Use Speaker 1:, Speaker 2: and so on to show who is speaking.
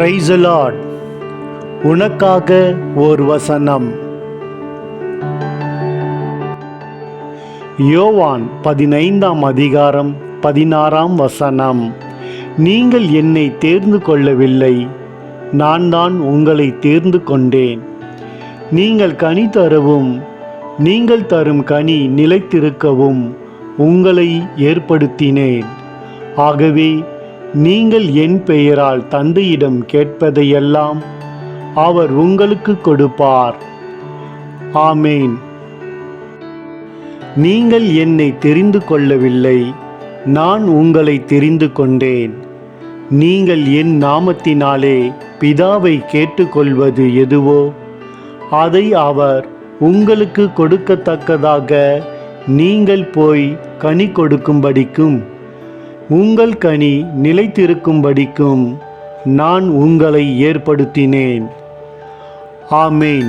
Speaker 1: Praise the Lord. உனக்காக ஓர் வசனம். யோவான் 15:16. நீங்கள் என்னை தேர்ந்து கொள்ளவில்லை, நான் தான் உங்களை தேர்ந்து கொண்டேன். நீங்கள் கனி தரவும், நீங்கள் தரும் கனி நிலைத்திருக்கவும் உங்களை ஏற்படுத்தினேன். ஆகவே நீங்கள் என் பெயரால் தந்தையிடம் கேட்பதையெல்லாம் அவர் உங்களுக்கு கொடுப்பார். ஆமேன். நீங்கள் என்னை தெரிந்து கொள்ளவில்லை, நான் உங்களை தெரிந்து கொண்டேன். நீங்கள் என் நாமத்தினாலே பிதாவை கேட்டுக்கொள்வது எதுவோ அதை அவர் உங்களுக்கு கொடுக்கத்தக்கதாக நீங்கள் போய் கனி கொடுக்கும்படிக்கும் உங்கள் கனி நிலைத்திருக்கும்படிக்கும் நான் உங்களை ஏற்படுத்தினேன். ஆமேன்.